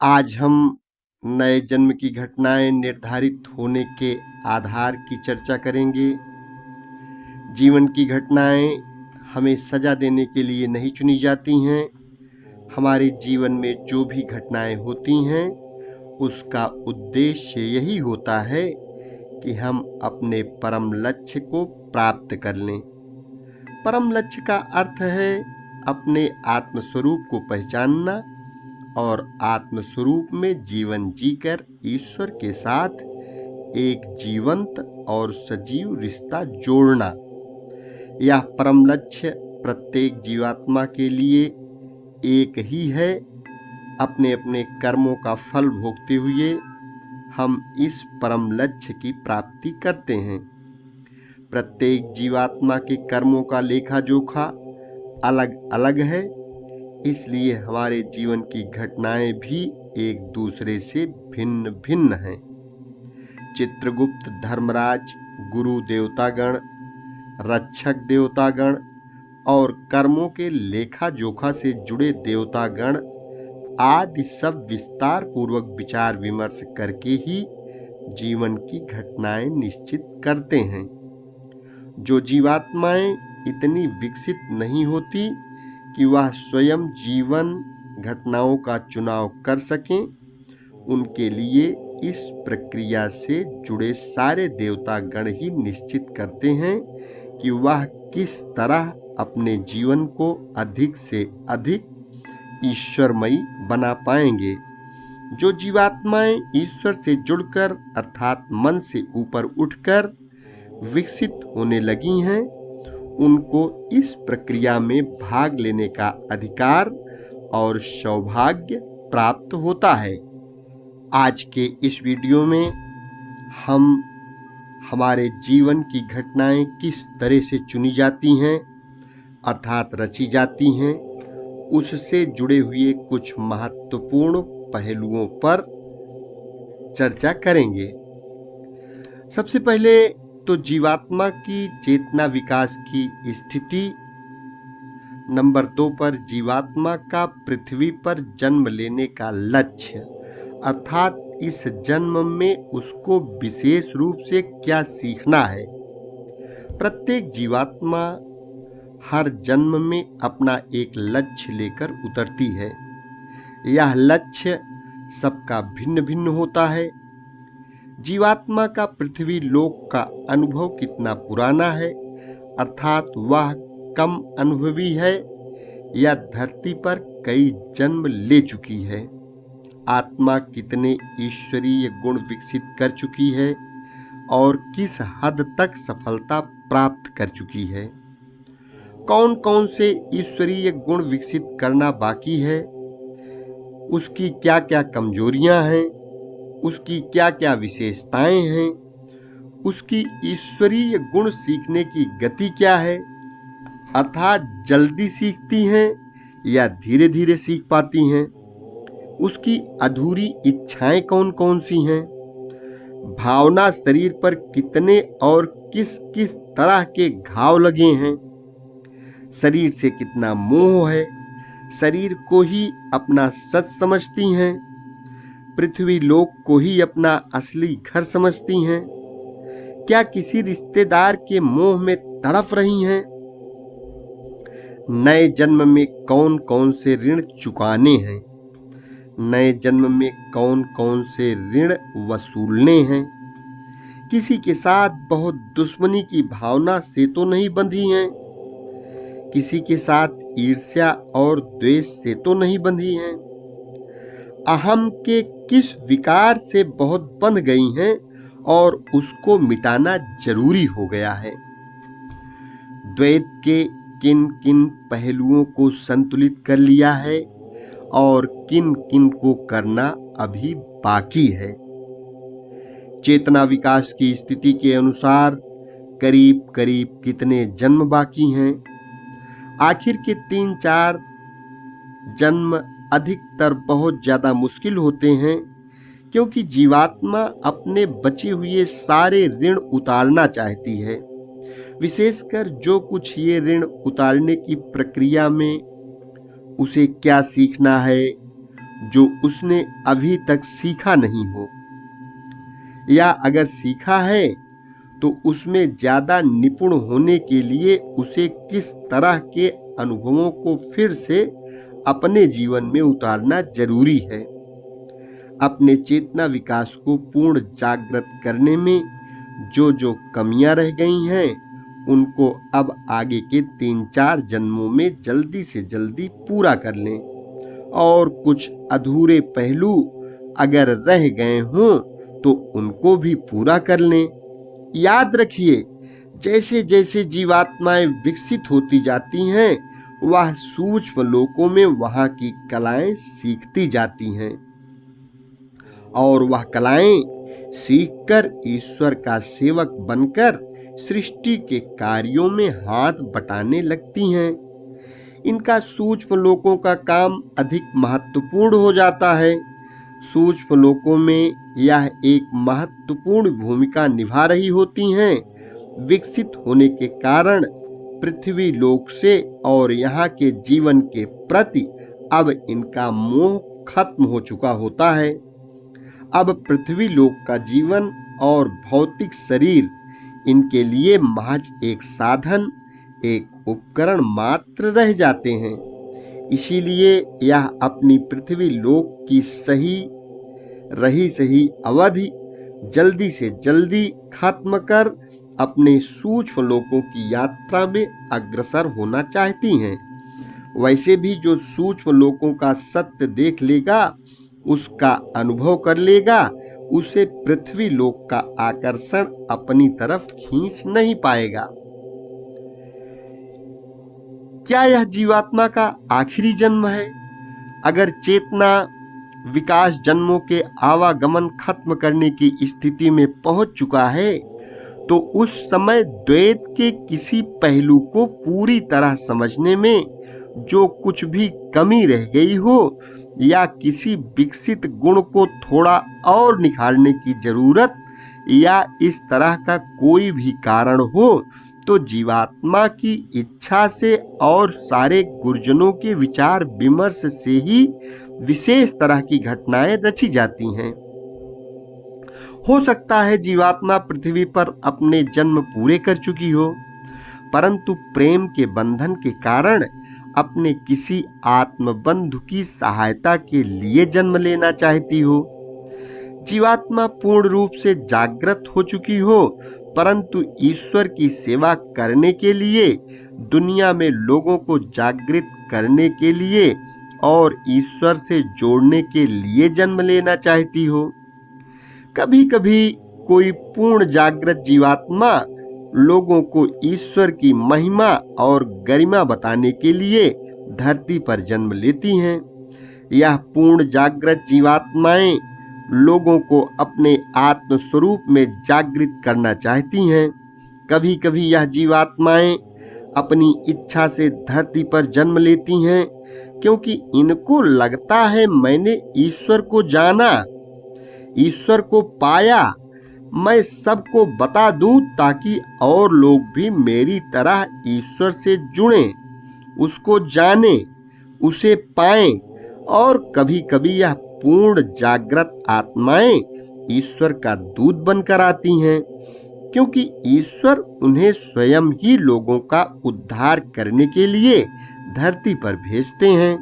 आज हम नए जन्म की घटनाएं निर्धारित होने के आधार की चर्चा करेंगे। जीवन की घटनाएं हमें सजा देने के लिए नहीं चुनी जाती हैं। हमारे जीवन में जो भी घटनाएं होती हैं उसका उद्देश्य यही होता है कि हम अपने परम लक्ष्य को प्राप्त कर लें। परम लक्ष्य का अर्थ है अपने आत्मस्वरूप को पहचानना और आत्मस्वरूप में जीवन जीकर ईश्वर के साथ एक जीवंत और सजीव रिश्ता जोड़ना। यह परम लक्ष्य प्रत्येक जीवात्मा के लिए एक ही है। अपने अपने कर्मों का फल भोगते हुए हम इस परम लक्ष्य की प्राप्ति करते हैं। प्रत्येक जीवात्मा के कर्मों का लेखा जोखा अलग अलग है, इसलिए हमारे जीवन की घटनाएं भी एक दूसरे से भिन्न भिन्न हैं। चित्रगुप्त, धर्मराज, गुरु देवतागण, रक्षक देवतागण और कर्मों के लेखा जोखा से जुड़े देवतागण आदि सब विस्तार पूर्वक विचार विमर्श करके ही जीवन की घटनाएं निश्चित करते हैं। जो जीवात्माएं इतनी विकसित नहीं होती कि वह स्वयं जीवन घटनाओं का चुनाव कर सकें, उनके लिए इस प्रक्रिया से जुड़े सारे देवता गण ही निश्चित करते हैं कि वह किस तरह अपने जीवन को अधिक से अधिक ईश्वरमयी बना पाएंगे। जो जीवात्माएं ईश्वर से जुड़कर अर्थात मन से ऊपर उठकर विकसित होने लगी हैं, उनको इस प्रक्रिया में भाग लेने का अधिकार और सौभाग्य प्राप्त होता है। आज के इस वीडियो में हम हमारे जीवन की घटनाएं किस तरह से चुनी जाती हैं अर्थात रची जाती हैं, उससे जुड़े हुए कुछ महत्वपूर्ण पहलुओं पर चर्चा करेंगे। सबसे पहले तो जीवात्मा की चेतना विकास की स्थिति। नंबर 2 पर जीवात्मा का पृथ्वी पर जन्म लेने का लक्ष्य अर्थात इस जन्म में उसको विशेष रूप से क्या सीखना है। प्रत्येक जीवात्मा हर जन्म में अपना एक लक्ष्य लेकर उतरती है। यह लक्ष्य सबका भिन्न भिन्न होता है। जीवात्मा का पृथ्वी लोक का अनुभव कितना पुराना है अर्थात वह कम अनुभवी है या धरती पर कई जन्म ले चुकी है। आत्मा कितने ईश्वरीय गुण विकसित कर चुकी है और किस हद तक सफलता प्राप्त कर चुकी है। कौन कौन से ईश्वरीय गुण विकसित करना बाकी है, उसकी क्या क्या कमजोरियां हैं, उसकी क्या क्या विशेषताएं हैं, उसकी ईश्वरीय गुण सीखने की गति क्या है अर्थात जल्दी सीखती हैं या धीरे धीरे सीख पाती हैं, उसकी अधूरी इच्छाएं कौन कौन सी हैं, भावना शरीर पर कितने और किस किस तरह के घाव लगे हैं, शरीर से कितना मोह है, शरीर को ही अपना सच समझती हैं, पृथ्वी लोक को ही अपना असली घर समझती हैं, क्या किसी रिश्तेदार के मोह में तड़प रही हैं, नए जन्म में कौन कौन से ऋण चुकाने हैं, नए जन्म में कौन कौन से ऋण वसूलने हैं, किसी के साथ बहुत दुश्मनी की भावना से तो नहीं बंधी हैं, किसी के साथ ईर्ष्या और द्वेष से तो नहीं बंधी हैं, अहम के किस विकार से बहुत बंध गई हैं और उसको मिटाना जरूरी हो गया है, द्वैत के किन किन पहलुओं को संतुलित कर लिया है और किन किन को करना अभी बाकी है। चेतना विकास की स्थिति के अनुसार करीब करीब कितने जन्म बाकी हैं। आखिर के 3-4 जन्म अधिकतर बहुत ज्यादा मुश्किल होते हैं क्योंकि जीवात्मा अपने बचे हुए सारे ऋण उतारना चाहती है। विशेषकर जो कुछ ये ऋण उतारने की प्रक्रिया में उसे क्या सीखना है, जो उसने अभी तक सीखा नहीं हो, या अगर सीखा है तो उसमें ज्यादा निपुण होने के लिए उसे किस तरह के अनुभवों को फिर से अपने जीवन में उतारना जरूरी है। अपने चेतना विकास को पूर्ण जागृत करने में जो जो कमियां रह गई हैं, उनको अब आगे के 3-4 जन्मों में जल्दी से जल्दी पूरा कर लें, और कुछ अधूरे पहलू अगर रह गए हों तो उनको भी पूरा कर लें। याद रखिए, जैसे जैसे जीवात्माएं विकसित होती जाती हैं, वह सूक्ष्म लोकों में वहां की कलाएं सीखती जाती हैं, और वह कलाएं सीखकर ईश्वर का सेवक बनकर सृष्टि के कार्यों में हाथ बटाने लगती हैं। इनका सूक्ष्म लोकों का काम अधिक महत्वपूर्ण हो जाता है। सूक्ष्म लोकों में यह एक महत्वपूर्ण भूमिका निभा रही होती हैं। विकसित होने के कारण पृथ्वी लोक से और यहाँ के जीवन के प्रति अब इनका मोह खत्म हो चुका होता है। अब पृथ्वी लोक का जीवन और भौतिक शरीर इनके लिए महज एक साधन, एक उपकरण मात्र रह जाते हैं। इसीलिए यह अपनी पृथ्वी लोक की सही अवधि जल्दी से जल्दी खत्म कर अपने सूक्ष्म लोकों की यात्रा में अग्रसर होना चाहती हैं। वैसे भी जो सूक्ष्म लोकों का सत्य देख लेगा, उसका अनुभव कर लेगा, उसे पृथ्वी लोक का आकर्षण अपनी तरफ खींच नहीं पाएगा। क्या यह जीवात्मा का आखिरी जन्म है? अगर चेतना विकास जन्मों के आवागमन खत्म करने की स्थिति में पहुंच चुका है, तो उस समय द्वैत के किसी पहलू को पूरी तरह समझने में जो कुछ भी कमी रह गई हो, या किसी विकसित गुण को थोड़ा और निखारने की जरूरत, या इस तरह का कोई भी कारण हो, तो जीवात्मा की इच्छा से और सारे गुरुजनों के विचार विमर्श से ही विशेष तरह की घटनाएं रची जाती हैं। हो सकता है जीवात्मा पृथ्वी पर अपने जन्म पूरे कर चुकी हो, परंतु प्रेम के बंधन के कारण अपने किसी आत्मबंधु की सहायता के लिए जन्म लेना चाहती हो। जीवात्मा पूर्ण रूप से जागृत हो चुकी हो, परंतु ईश्वर की सेवा करने के लिए, दुनिया में लोगों को जागृत करने के लिए और ईश्वर से जोड़ने के लिए जन्म लेना चाहती हो। कभी कभी कोई पूर्ण जागृत जीवात्मा लोगों को ईश्वर की महिमा और गरिमा बताने के लिए धरती पर जन्म लेती हैं। यह पूर्ण जागृत जीवात्माएं लोगों को अपने आत्म स्वरूप में जागृत करना चाहती हैं। कभी कभी यह जीवात्माएं अपनी इच्छा से धरती पर जन्म लेती हैं, क्योंकि इनको लगता है मैंने ईश्वर को जाना, ईश्वर को पाया, मैं सबको बता दूं ताकि और लोग भी मेरी तरह ईश्वर से जुड़ें, उसको जानें, उसे पाएं। और कभी कभी यह पूर्ण जागृत आत्माएं ईश्वर का दूत बनकर आती हैं, क्योंकि ईश्वर उन्हें स्वयं ही लोगों का उद्धार करने के लिए धरती पर भेजते हैं।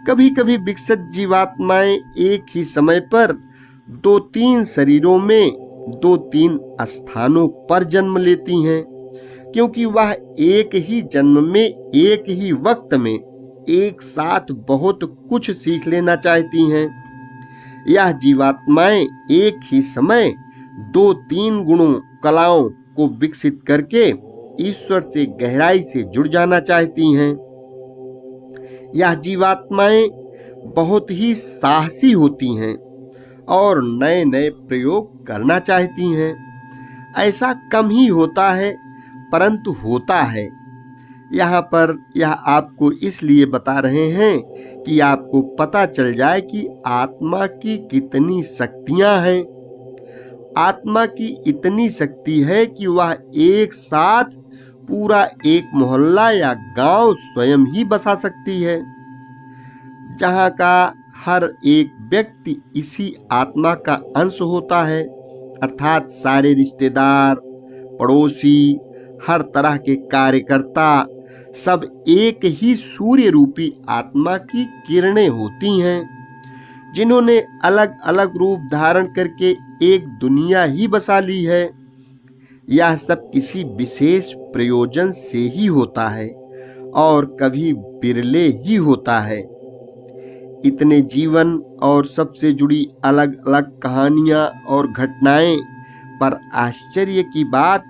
कभी कभी विकसित जीवात्माएं एक ही समय पर 2-3 शरीरों में 2-3 स्थानों पर जन्म लेती हैं, क्योंकि वह एक ही जन्म में एक ही वक्त में एक साथ बहुत कुछ सीख लेना चाहती हैं। यह जीवात्माएं एक ही समय 2-3 गुणों कलाओं को विकसित करके ईश्वर से गहराई से जुड़ जाना चाहती हैं। यह जीवात्माएं बहुत ही साहसी होती हैं और नए नए प्रयोग करना चाहती हैं। ऐसा कम ही होता है, परंतु होता है। यहाँ पर यह आपको इसलिए बता रहे हैं कि आपको पता चल जाए कि आत्मा की कितनी शक्तियां हैं। आत्मा की इतनी शक्ति है कि वह एक साथ पूरा एक मोहल्ला या गांव स्वयं ही बसा सकती है। जहाँ का हर एक व्यक्ति इसी आत्मा का अंश होता है, अर्थात सारे रिश्तेदार, पड़ोसी, हर तरह के कार्यकर्ता सब एक ही सूर्य रूपी आत्मा की किरणें होती हैं, जिन्होंने अलग अलग रूप धारण करके एक दुनिया ही बसा ली है। यह सब किसी विशेष प्रयोजन से ही होता है और कभी बिरले ही होता है। इतने जीवन और सबसे जुड़ी अलग अलग कहानियां और घटनाएं, पर आश्चर्य की बात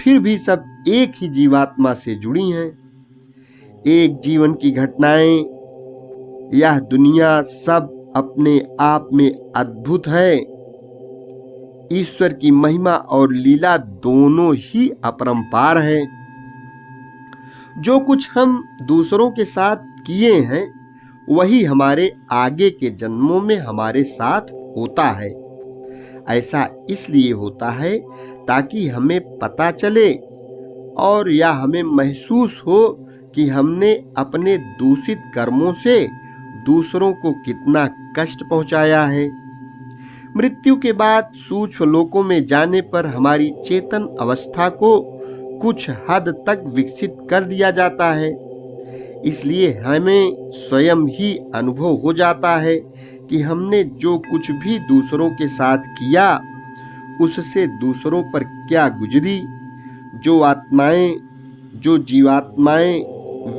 फिर भी सब एक ही जीवात्मा से जुड़ी हैं। एक जीवन की घटनाएं, यह दुनिया सब अपने आप में अद्भुत है। ईश्वर की महिमा और लीला दोनों ही अपरंपार है। जो कुछ हम दूसरों के साथ किए हैं वही हमारे आगे के जन्मों में हमारे साथ होता है। ऐसा इसलिए होता है ताकि हमें पता चले और या हमें महसूस हो कि हमने अपने दूषित कर्मों से दूसरों को कितना कष्ट पहुंचाया है। मृत्यु के बाद सूक्ष्म लोकों में जाने पर हमारी चेतन अवस्था को कुछ हद तक विकसित कर दिया जाता है। इसलिए हमें स्वयं ही अनुभव हो जाता है कि हमने जो कुछ भी दूसरों के साथ किया उससे दूसरों पर क्या गुजरी। जो जीवात्माएं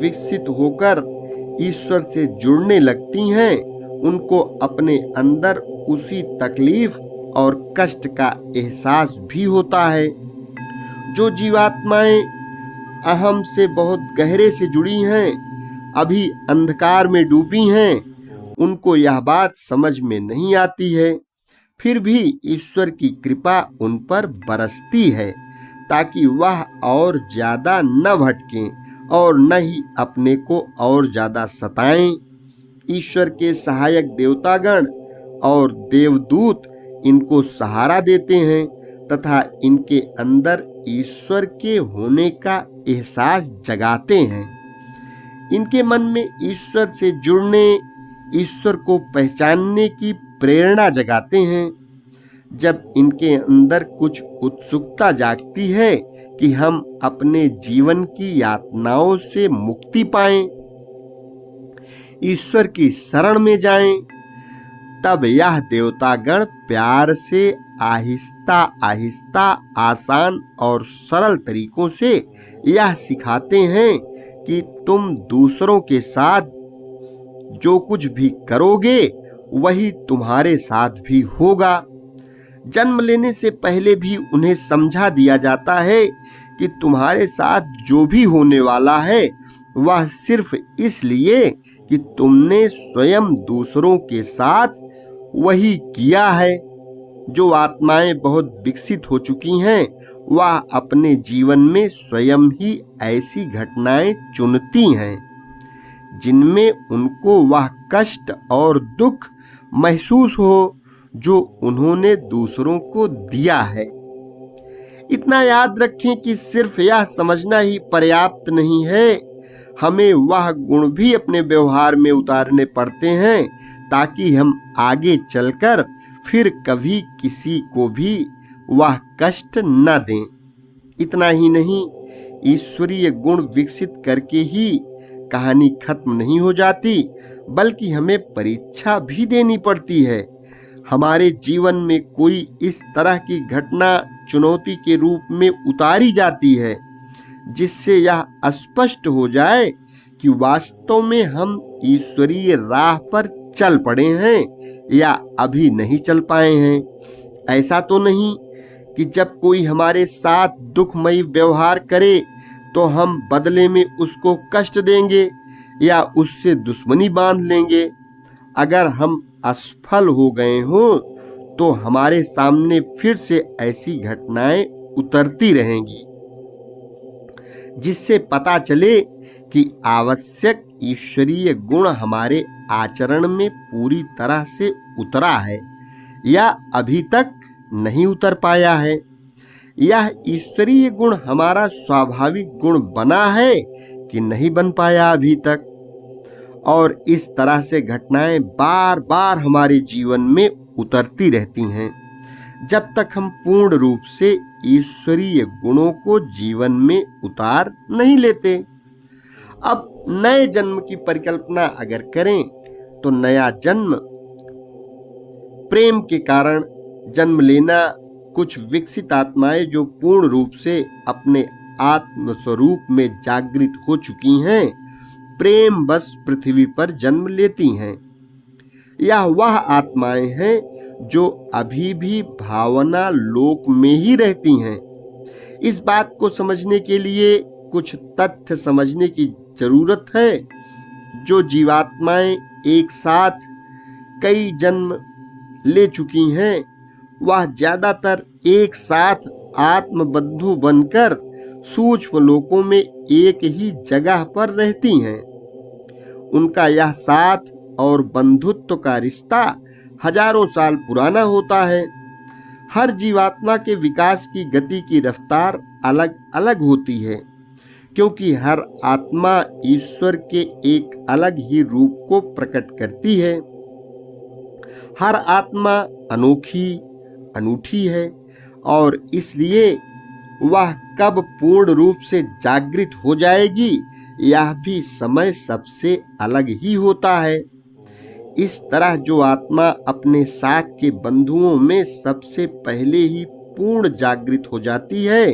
विकसित होकर ईश्वर से जुड़ने लगती हैं, उनको अपने अंदर उसी तकलीफ और कष्ट का एहसास भी होता है। जो जीवात्माएं अहम से बहुत गहरे से जुड़ी हैं, अभी अंधकार में डूबी हैं, उनको यह बात समझ में नहीं आती है। फिर भी ईश्वर की कृपा उन पर बरसती है ताकि वह और ज्यादा न भटकें और न ही अपने को और ज्यादा सताएं। ईश्वर के सहायक देवतागण और देवदूत इनको सहारा देते हैं तथा इनके अंदर ईश्वर के होने का एहसास जगाते हैं। इनके मन में ईश्वर से जुड़ने, ईश्वर को पहचानने की प्रेरणा जगाते हैं। जब इनके अंदर कुछ उत्सुकता जागती है कि हम अपने जीवन की यातनाओं से मुक्ति पाएं, ईश्वर की शरण में जाएं, तब यह देवतागण प्यार से आहिस्ता आहिस्ता आसान और सरल तरीकों से यह सिखाते हैं कि तुम दूसरों के साथ जो कुछ भी करोगे वही तुम्हारे साथ भी होगा। जन्म लेने से पहले भी उन्हें समझा दिया जाता है कि तुम्हारे साथ जो भी होने वाला है वह सिर्फ इसलिए कि तुमने स्वयं दूसरों के साथ वही किया है। जो आत्माएं बहुत विकसित हो चुकी हैं वह अपने जीवन में स्वयं ही ऐसी घटनाएं चुनती हैं जिनमें उनको वह कष्ट और दुख महसूस हो जो उन्होंने दूसरों को दिया है। इतना याद रखें कि सिर्फ यह समझना ही पर्याप्त नहीं है, हमें वह गुण भी अपने व्यवहार में उतारने पड़ते हैं ताकि हम आगे चलकर फिर कभी किसी को भी वह कष्ट न दें। इतना ही नहीं, ईश्वरीय गुण विकसित करके ही कहानी खत्म नहीं हो जाती, बल्कि हमें परीक्षा भी देनी पड़ती है। हमारे जीवन में कोई इस तरह की घटना चुनौती के रूप में उतारी जाती है जिससे यह स्पष्ट हो जाए कि वास्तव में हम ईश्वरीय राह पर चल पड़े हैं या अभी नहीं चल पाए हैं। ऐसा तो नहीं कि जब कोई हमारे साथ दुखमयी व्यवहार करे तो हम बदले में उसको कष्ट देंगे या उससे दुश्मनी बांध लेंगे। अगर हम असफल हो गए हों तो हमारे सामने फिर से ऐसी घटनाएं उतरती रहेंगी जिससे पता चले कि आवश्यक ईश्वरीय गुण हमारे आचरण में पूरी तरह से उतरा है या अभी तक नहीं उतर पाया है। यह ईश्वरीय गुण हमारा स्वाभाविक गुण बना है कि नहीं बन पाया अभी तक। और इस तरह से घटनाएं बार बार हमारे जीवन में उतरती रहती हैं जब तक हम पूर्ण रूप से ईश्वरीय गुणों को जीवन में उतार नहीं लेते। अब नए जन्म की परिकल्पना अगर करें तो नया जन्म प्रेम के कारण जन्म लेना, कुछ विकसित आत्माएं जो पूर्ण रूप से अपने आत्म स्वरूप में जागृत हो चुकी हैं, प्रेम बस पृथ्वी पर जन्म लेती हैं। यह वह आत्माएं हैं जो अभी भी भावना लोक में ही रहती हैं। इस बात को समझने के लिए कुछ तथ्य समझने की जरूरत है। जो जीवात्माएं एक साथ कई जन्म ले चुकी हैं, वह ज्यादातर एक साथ आत्मबंधु बनकर सूक्ष्म लोकों में एक ही जगह पर रहती हैं। उनका यह साथ और बंधुत्व का रिश्ता हजारों साल पुराना होता है। हर जीवात्मा के विकास की गति की रफ्तार अलग अलग होती है, क्योंकि हर आत्मा ईश्वर के एक अलग ही रूप को प्रकट करती है। हर आत्मा अनोखी, अनूठी है और इसलिए वह कब पूर्ण रूप से जागृत हो जाएगी, यह भी समय सबसे अलग ही होता है। इस तरह जो आत्मा अपने साथ के बंधुओं में सबसे पहले ही पूर्ण जागृत हो जाती है,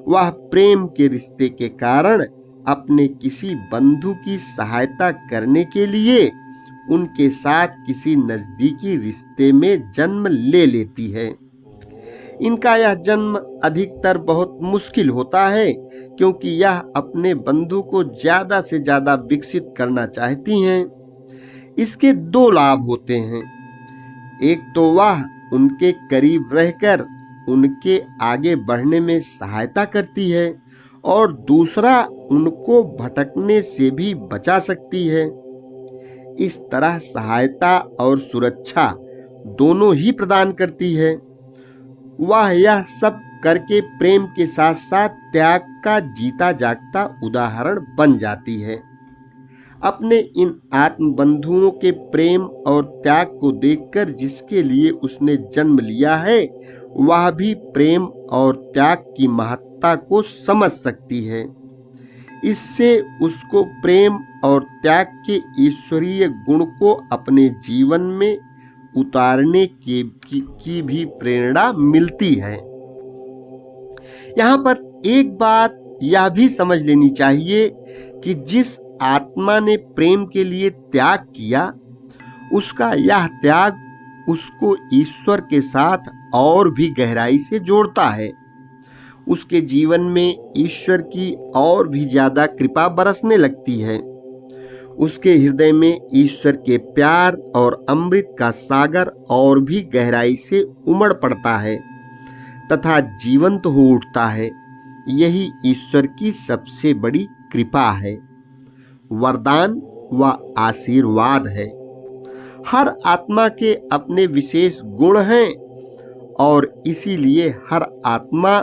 वह प्रेम के रिश्ते के कारण अपने किसी बंधु की सहायता करने के लिए उनके साथ किसी नजदीकी रिश्ते में जन्म ले लेती है। इनका यह जन्म अधिकतर बहुत मुश्किल होता है, क्योंकि यह अपने बंधु को ज्यादा से ज्यादा विकसित करना चाहती हैं। इसके दो लाभ होते हैं। एक तो वह उनके करीब रहकर उनके आगे बढ़ने में सहायता करती है और दूसरा उनको भटकने से भी बचा सकती है। इस तरह सहायता और सुरक्षा दोनों ही प्रदान करती है। वह यह सब करके प्रेम के साथ साथ त्याग का जीता जागता उदाहरण बन जाती है। अपने इन आत्म बंधुओं के प्रेम और त्याग को देखकर जिसके लिए उसने जन्म लिया है, वह भी प्रेम और त्याग की महत्ता को समझ सकती है। इससे उसको प्रेम और त्याग के ईश्वरीय गुण को अपने जीवन में उतारने की भी प्रेरणा मिलती है। यहाँ पर एक बात यह भी समझ लेनी चाहिए कि जिस आत्मा ने प्रेम के लिए त्याग किया, उसका यह त्याग उसको ईश्वर के साथ और भी गहराई से जोड़ता है। उसके जीवन में ईश्वर की और भी ज्यादा कृपा बरसने लगती है। उसके हृदय में ईश्वर के प्यार और अमृत का सागर और भी गहराई से उमड़ पड़ता है तथा जीवंत हो उठता है। यही ईश्वर की सबसे बड़ी कृपा है, वरदान व आशीर्वाद है। हर आत्मा के अपने विशेष गुण हैं और इसीलिए हर आत्मा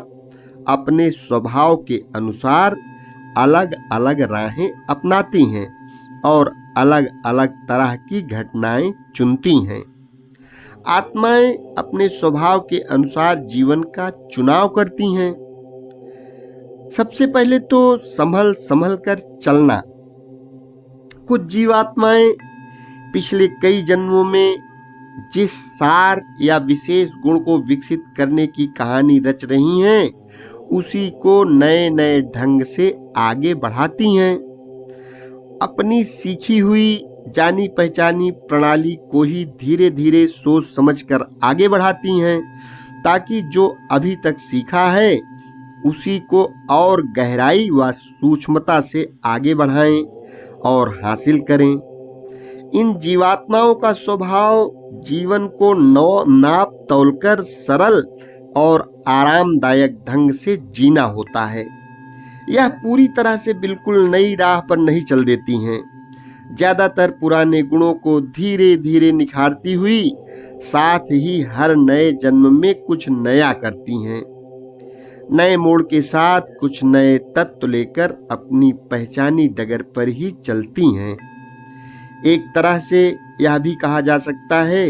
अपने स्वभाव के अनुसार अलग अलग राहें अपनाती हैं और अलग अलग तरह की घटनाएं चुनती हैं। आत्माएं अपने स्वभाव के अनुसार जीवन का चुनाव करती हैं। सबसे पहले तो संभल संभल कर चलना। कुछ जीवात्माएं पिछले कई जन्मों में जिस सार या विशेष गुण को विकसित करने की कहानी रच रही हैं, उसी को नए नए ढंग से आगे बढ़ाती हैं। अपनी सीखी हुई जानी पहचानी प्रणाली को ही धीरे धीरे सोच समझकर आगे बढ़ाती हैं, ताकि जो अभी तक सीखा है उसी को और गहराई व सूक्ष्मता से आगे बढ़ाएं और हासिल करें। इन जीवात्माओं का स्वभाव जीवन को नाप तौलकर सरल और आरामदायक ढंग से जीना होता है। यह पूरी तरह से बिल्कुल नई राह पर नहीं चल देती हैं। ज्यादातर पुराने गुणों को धीरे धीरे निखारती हुई साथ ही हर नए जन्म में कुछ नया करती हैं। नए मोड़ के साथ कुछ नए तत्व लेकर अपनी पहचानी डगर पर ही चलती हैं। एक तरह से यह भी कहा जा सकता है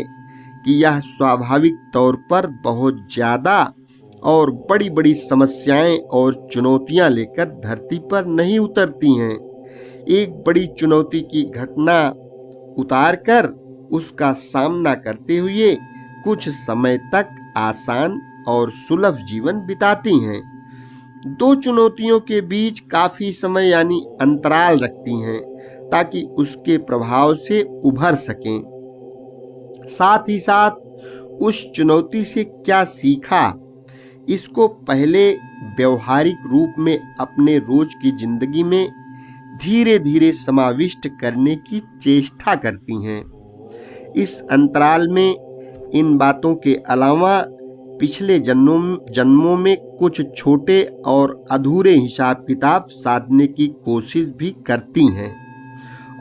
कि यह स्वाभाविक तौर पर बहुत ज्यादा और बड़ी बड़ी समस्याएं और चुनौतियां लेकर धरती पर नहीं उतरती हैं। एक बड़ी चुनौती की घटना उतारकर उसका सामना करते हुए कुछ समय तक आसान और सुलभ जीवन बिताती हैं। दो चुनौतियों के बीच काफी समय यानी अंतराल रखती हैं ताकि उसके प्रभाव से उभर सकें। साथ ही साथ उस चुनौती से क्या सीखा, इसको पहले व्यवहारिक रूप में अपने रोज की जिंदगी में धीरे धीरे समाविष्ट करने की चेष्टा करती हैं। इस अंतराल में इन बातों के अलावा पिछले जन्मों में कुछ छोटे और अधूरे हिसाब किताब साधने की कोशिश भी करती हैं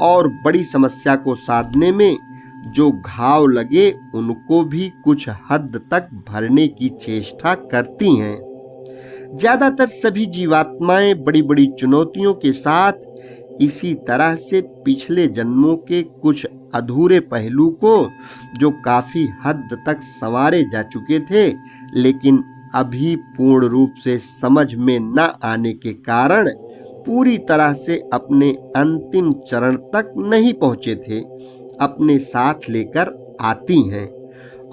और बड़ी समस्या को साधने में जो घाव लगे उनको भी कुछ हद तक भरने की चेष्टा करती हैं। ज्यादातर सभी जीवात्माएं बड़ी बड़ी चुनौतियों के साथ इसी तरह से पिछले जन्मों के कुछ अधूरे पहलू को, जो काफी हद तक संवारे जा चुके थे लेकिन अभी पूर्ण रूप से समझ में न आने के कारण पूरी तरह से अपने अंतिम चरण तक नहीं पहुंचे थे, अपने साथ लेकर आती हैं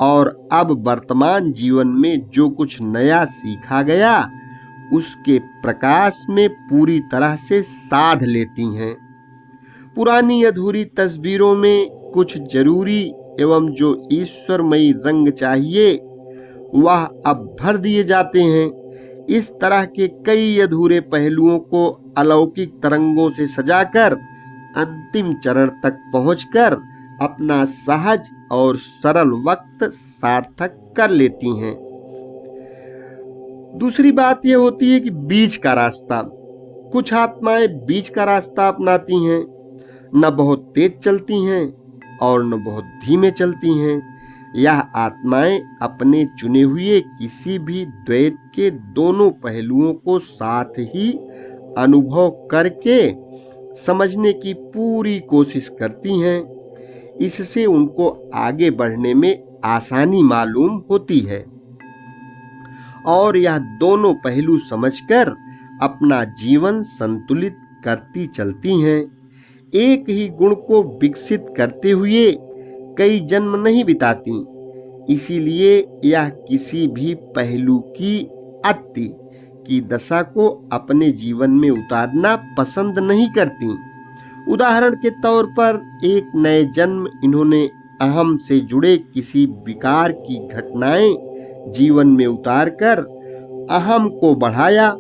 और अब वर्तमान जीवन में जो कुछ नया सीखा गया उसके प्रकाश में पूरी तरह से साध लेती हैं। पुरानी अधूरी तस्वीरों में कुछ जरूरी एवं जो ईश्वरमयी रंग चाहिए वह अब भर दिए जाते हैं। इस तरह के कई अधूरे पहलुओं को अलौकिक तरंगों से सजाकर अंतिम चरण तक पहुंचकर अपना सहज और सरल वक्त सार्थक कर लेती हैं। दूसरी बात यह होती है कि बीच का रास्ता। कुछ आत्माएं बीच का रास्ता अपनाती हैं, न बहुत तेज चलती हैं और न बहुत धीमे चलती हैं। यह आत्माएं अपने चुने हुए किसी भी द्वैत के दोनों पहलुओं को साथ ही अनुभव करके समझने की पूरी कोशिश करती हैं। इससे उनको आगे बढ़ने में आसानी मालूम होती है और यह दोनों पहलू समझकर अपना जीवन संतुलित करती चलती हैं। एक ही गुण को विकसित करते हुए कई जन्म नहीं बिताती, इसीलिए यह किसी भी पहलू की अति की दशा को अपने जीवन में उतारना पसंद नहीं करती। उदाहरण के तौर पर एक नए जन्म इन्होंने अहम से जुड़े किसी विकार की घटनाएं जीवन में उतारकर अहम को बढ़ाया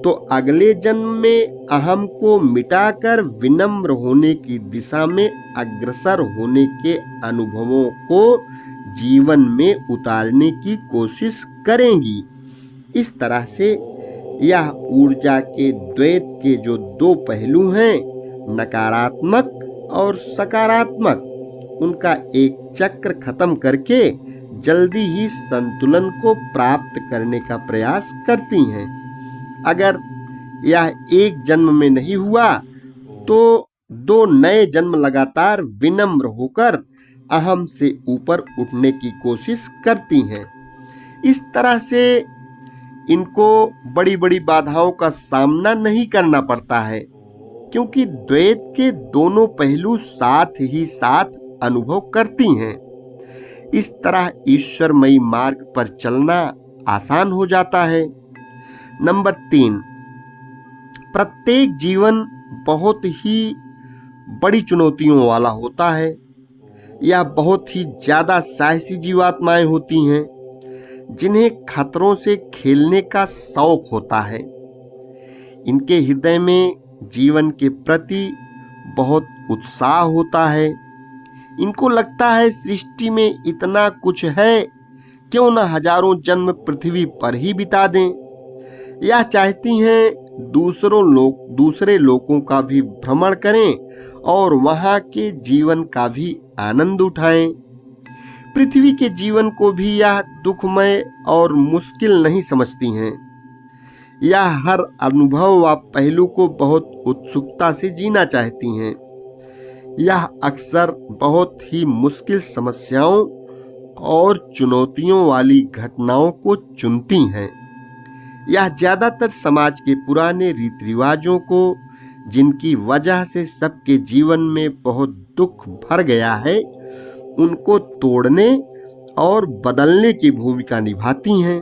तो अगले जन्म में अहम को मिटाकर विनम्र होने की दिशा में अग्रसर होने के अनुभवों को जीवन में उतारने की कोशिश करेंगी। इस तरह से यह ऊर्जा के द्वैत के जो दो पहलू हैं, नकारात्मक और सकारात्मक, उनका एक चक्र खत्म करके जल्दी ही संतुलन को प्राप्त करने का प्रयास करती हैं। अगर यह एक जन्म में नहीं हुआ तो दो नए जन्म लगातार विनम्र होकर अहम से ऊपर उठने की कोशिश करती हैं। इस तरह से इनको बड़ी बड़ी बाधाओं का सामना नहीं करना पड़ता है, क्योंकि द्वैत के दोनों पहलू साथ ही साथ अनुभव करती हैं। इस तरह ईश्वरमयी मार्ग पर चलना आसान हो जाता है। नंबर 3, प्रत्येक जीवन बहुत ही बड़ी चुनौतियों वाला होता है। यह बहुत ही ज्यादा साहसी जीवात्माएं होती हैं जिन्हें खतरों से खेलने का शौक होता है। इनके हृदय में जीवन के प्रति बहुत उत्साह होता है। इनको लगता है सृष्टि में इतना कुछ है, क्यों न हजारों जन्म पृथ्वी पर ही बिता दें। यह चाहती हैं दूसरे लोकों का भी भ्रमण करें और वहां के जीवन का भी आनंद उठाएं। पृथ्वी के जीवन को भी यह दुखमय और मुश्किल नहीं समझती हैं। यह हर अनुभव व पहलू को बहुत उत्सुकता से जीना चाहती हैं। यह अक्सर बहुत ही मुश्किल समस्याओं और चुनौतियों वाली घटनाओं को चुनती हैं। यह ज्यादातर समाज के पुराने रीति रिवाजों को, जिनकी वजह से सबके जीवन में बहुत दुख भर गया है, उनको तोड़ने और बदलने की भूमिका निभाती हैं।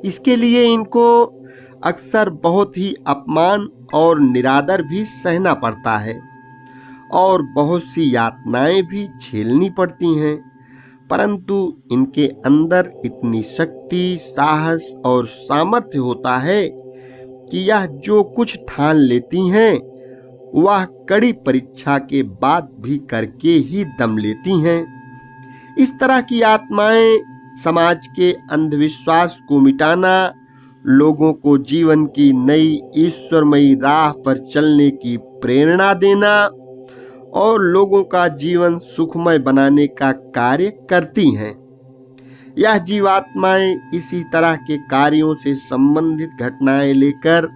इसके लिए इनको अक्सर बहुत ही अपमान और निरादर भी सहना पड़ता है और बहुत सी यातनाएं भी झेलनी पड़ती हैं, परंतु इनके अंदर इतनी शक्ति, साहस और सामर्थ्य होता है कि यह जो कुछ ठान लेती हैं वह कड़ी परीक्षा के बाद भी करके ही दम लेती हैं। इस तरह की आत्माएं समाज के अंधविश्वास को मिटाना, लोगों को जीवन की नई ईश्वरमयी राह पर चलने की प्रेरणा देना और लोगों का जीवन सुखमय बनाने का कार्य करती हैं। यह जीवात्माएं इसी तरह के कार्यों से संबंधित घटनाएं लेकर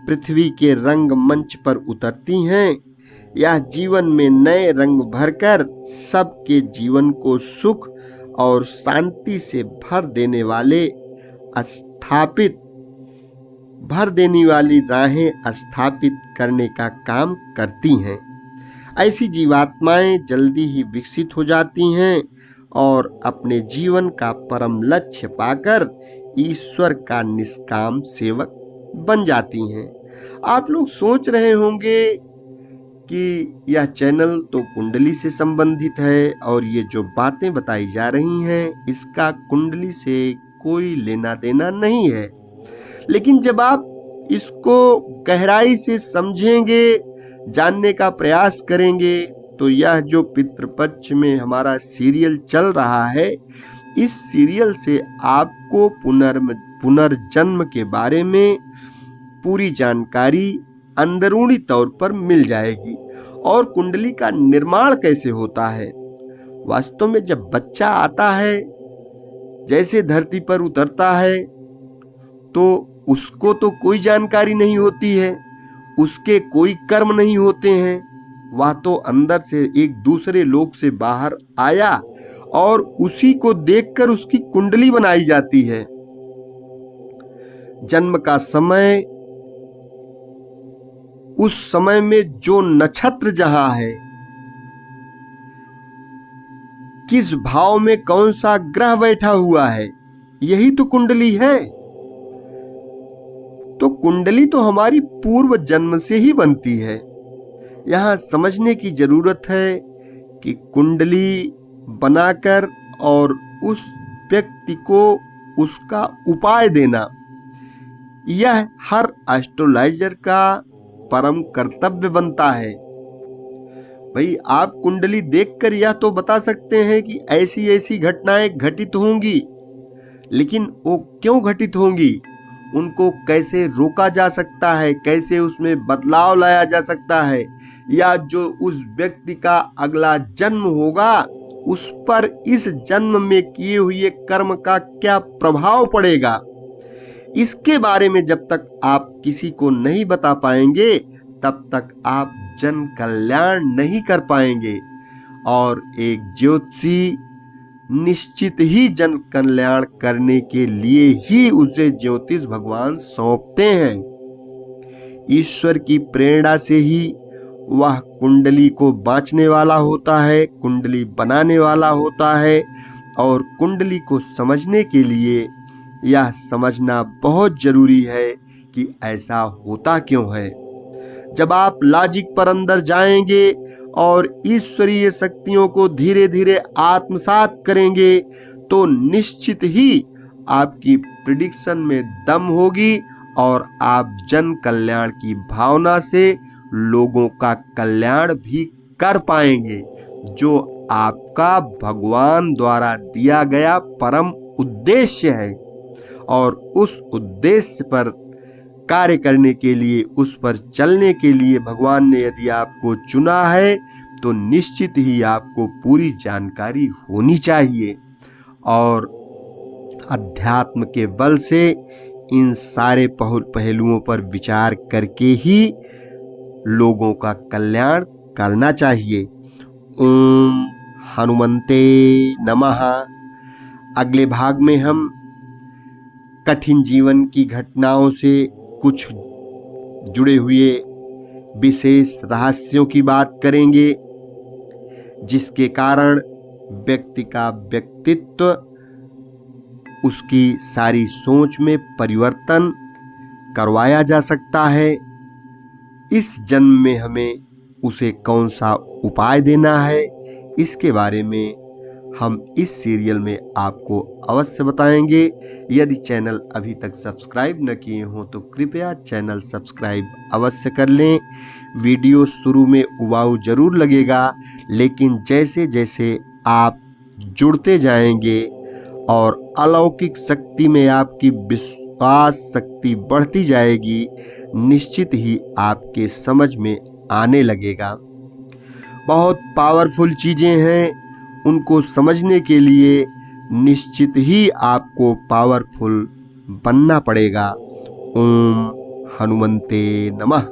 पृथ्वी के रंग मंच पर उतरती हैं। यह जीवन में नए रंग भरकर सबके जीवन को सुख और शांति से भर देने वाली राहें स्थापित करने का काम करती हैं। ऐसी जीवात्माएं जल्दी ही विकसित हो जाती हैं और अपने जीवन का परम लक्ष्य पाकर ईश्वर का निष्काम सेवक बन जाती हैं। आप लोग सोच रहे होंगे कि यह चैनल तो कुंडली से संबंधित है और ये जो बातें बताई जा रही हैं इसका कुंडली से कोई लेना देना नहीं है। लेकिन जब आप इसको गहराई से समझेंगे, जानने का प्रयास करेंगे, तो यह जो पितृपक्ष में हमारा सीरियल चल रहा है, इस सीरियल से आपको पुनर्जन्म के बारे में पूरी जानकारी अंदरूनी तौर पर मिल जाएगी और कुंडली का निर्माण कैसे होता है। वास्तव में जब बच्चा आता है, जैसे धरती पर उतरता है, तो उसको तो कोई जानकारी नहीं होती है, उसके कोई कर्म नहीं होते हैं। वह तो अंदर से एक दूसरे लोक से बाहर आया और उसी को देखकर उसकी कुंडली बनाई जाती है। जन्म का समय, उस समय में जो नक्षत्र जहां है, किस भाव में कौन सा ग्रह बैठा हुआ है, यही तो कुंडली है। तो कुंडली तो हमारी पूर्व जन्म से ही बनती है। यहां समझने की जरूरत है कि कुंडली बनाकर और उस व्यक्ति को उसका उपाय देना, यह हर एस्ट्रोलॉजर का परम कर्तव्य बनता है। भाई, आप कुंडली देखकर यह तो बता सकते हैं कि ऐसी ऐसी घटनाएं घटित होंगी, लेकिन वो क्यों घटित होंगी, उनको कैसे रोका जा सकता है, कैसे उसमें बदलाव लाया जा सकता है, या जो उस व्यक्ति का अगला जन्म होगा उस पर इस जन्म में किए हुए कर्म का क्या प्रभाव पड़ेगा, इसके बारे में जब तक आप किसी को नहीं बता पाएंगे तब तक आप जन कल्याण नहीं कर पाएंगे। और एक ज्योतिषी निश्चित ही जन कल्याण करने के लिए ही उसे ज्योतिष भगवान सौंपते हैं। ईश्वर की प्रेरणा से ही वह कुंडली को बांचने वाला होता है, कुंडली बनाने वाला होता है। और कुंडली को समझने के लिए यह समझना बहुत जरूरी है कि ऐसा होता क्यों है। जब आप लॉजिक पर अंदर जाएंगे और ईश्वरीय शक्तियों को धीरे धीरे आत्मसात करेंगे तो निश्चित ही आपकी प्रिडिक्शन में दम होगी और आप जन कल्याण की भावना से लोगों का कल्याण भी कर पाएंगे, जो आपका भगवान द्वारा दिया गया परम उद्देश्य है। और उस उद्देश्य पर कार्य करने के लिए, उस पर चलने के लिए भगवान ने यदि आपको चुना है तो निश्चित ही आपको पूरी जानकारी होनी चाहिए। और अध्यात्म के बल से इन सारे पहलुओं पर विचार करके ही लोगों का कल्याण करना चाहिए। ओम हनुमंते नमः। अगले भाग में हम कठिन जीवन की घटनाओं से कुछ जुड़े हुए विशेष रहस्यों की बात करेंगे, जिसके कारण व्यक्ति का व्यक्तित्व, उसकी सारी सोच में परिवर्तन करवाया जा सकता है। इस जन्म में हमें उसे कौन सा उपाय देना है, इसके बारे में हम इस सीरियल में आपको अवश्य बताएंगे। यदि चैनल अभी तक सब्सक्राइब न किए हों तो कृपया चैनल सब्सक्राइब अवश्य कर लें। वीडियो शुरू में उबाऊ जरूर लगेगा, लेकिन जैसे जैसे आप जुड़ते जाएंगे और अलौकिक शक्ति में आपकी विश्वास शक्ति बढ़ती जाएगी, निश्चित ही आपके समझ में आने लगेगा। बहुत पावरफुल चीजें हैं, उनको समझने के लिए निश्चित ही आपको पावरफुल बनना पड़ेगा। ओम हनुमंते नमः।